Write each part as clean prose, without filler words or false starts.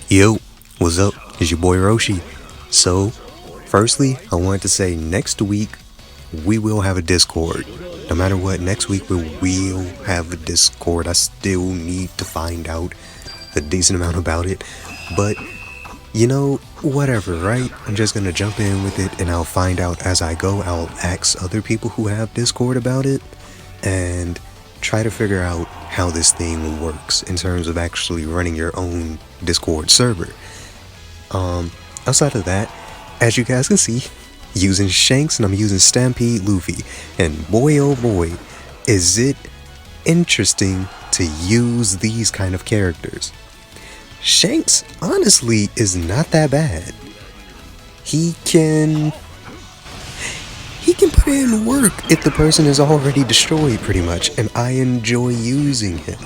Yo, what's up? It's your boy Roshi. So, firstly, I wanted to say next week we will have a Discord. No matter what, next week we will have a Discord. I still need to find out a decent amount about it. But, whatever, right? I'm just gonna jump in with it and I'll find out as I go. I'll ask other people who have Discord about it and try to figure out how this thing works in terms of actually running your own Discord server. Outside of that, as you guys can see, using Shanks and I'm using Stampede Luffy, and boy oh boy, is it interesting to use these kind of characters. Shanks honestly is not that bad. He can put in work if the person is already destroyed pretty much, and I enjoy using him.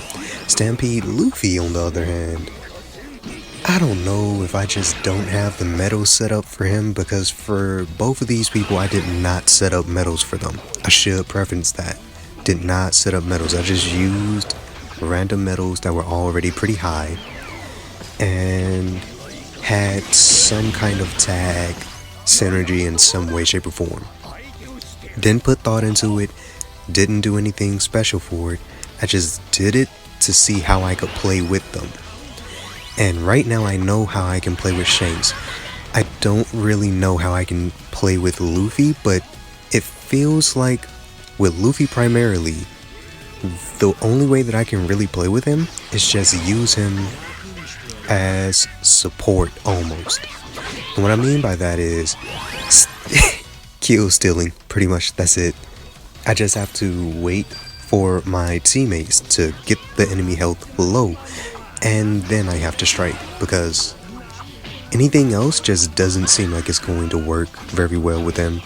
Stampede Luffy, on the other hand, I don't know if I just don't have the medals set up for him, because for both of these people I did not set up medals for them. I should preference that. Did not set up medals. I just used random medals that were already pretty high and had some kind of tag synergy in some way, shape, or form. Didn't put thought into it, didn't do anything special for it. I just did it to see how I could play with them. And right now I know how I can play with Shanks. I don't really know how I can play with Luffy, but it feels like with Luffy primarily, the only way that I can really play with him is just use him as support almost. And what I mean by that is kill stealing, pretty much. That's it. I just have to wait for my teammates to get the enemy health low, and then I have to strike, because anything else just doesn't seem like it's going to work very well with them.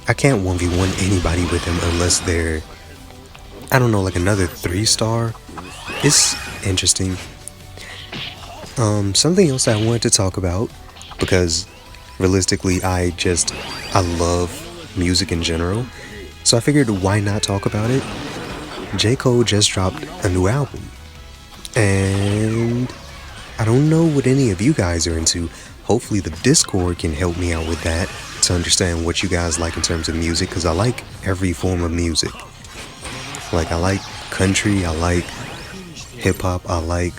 I can't 1v1 anybody with them unless they're, I don't know, like another 3-star. It's interesting. Something else I wanted to talk about, because realistically I love music in general, so I figured why not talk about it. J. Cole just dropped a new album, and I don't know what any of you guys are into. Hopefully the Discord can help me out with that, to understand what you guys like in terms of music, because I like every form of music. Like, I like country, I like hip-hop, I like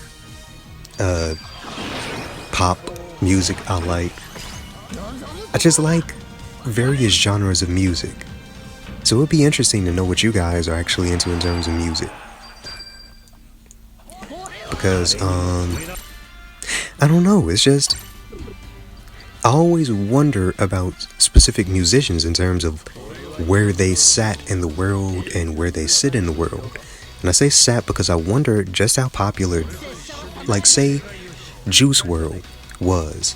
pop music, I just like various genres of music. So it would be interesting to know what you guys are actually into in terms of music. Because, I don't know, it's just, I always wonder about specific musicians in terms of where they sat in the world and where they sit in the world. And I say sat because I wonder just how popular, like say, Juice WRLD was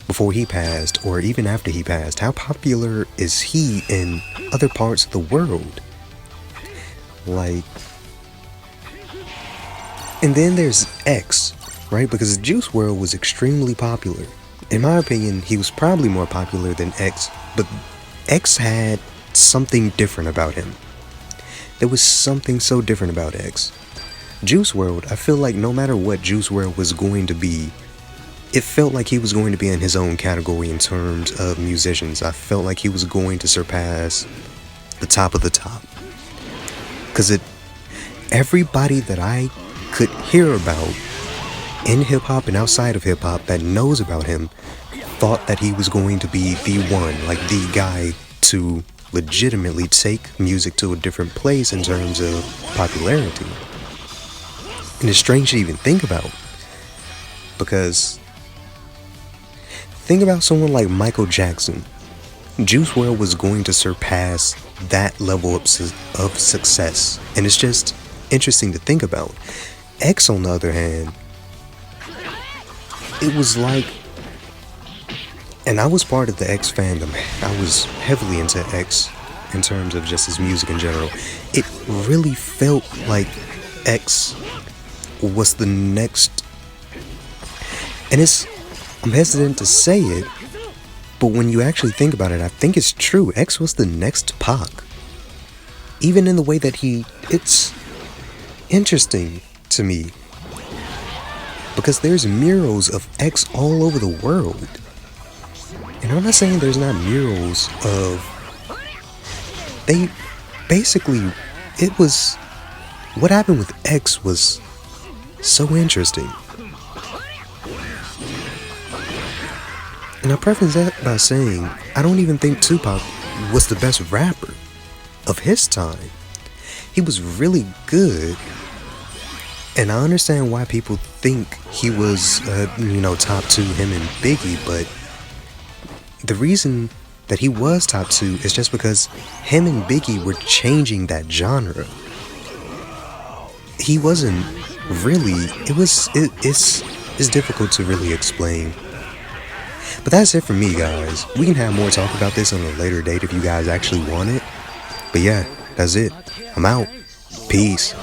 before he passed, or even after he passed. How popular is he in other parts of the world? Like, and then there's X, right? Because Juice WRLD was extremely popular. In my opinion, he was probably more popular than X, but X had something different about him. There was something so different about X. Juice WRLD, I feel like no matter what Juice WRLD was going to be, it felt like he was going to be in his own category in terms of musicians. I felt like he was going to surpass the top of the top. Because everybody that I could hear about in hip-hop and outside of hip-hop that knows about him thought that he was going to be the one, like the guy to legitimately take music to a different place in terms of popularity. And it's strange to even think about, because think about someone like Michael Jackson. Juice WRLD was going to surpass that level of success, and it's just interesting to think about. X, on the other hand, it was like, and I was part of the X fandom. I was heavily into X in terms of just his music in general. It really felt like X was the next, and I'm hesitant to say it, but when you actually think about it, I think it's true. X was the next Pac. Even in the way that it's interesting to me because there's murals of X all over the world. And I'm not saying there's not murals of... They basically... It was... What happened with X was so interesting. And I preface that by saying, I don't even think Tupac was the best rapper of his time. He was really good. And I understand why people think he was, top two, him and Biggie, but the reason that he was top two is just because him and Biggie were changing that genre. He wasn't really, it's difficult to really explain. But that's it for me, guys. We can have more talk about this on a later date if you guys actually want it. But yeah, that's it. I'm out. Peace.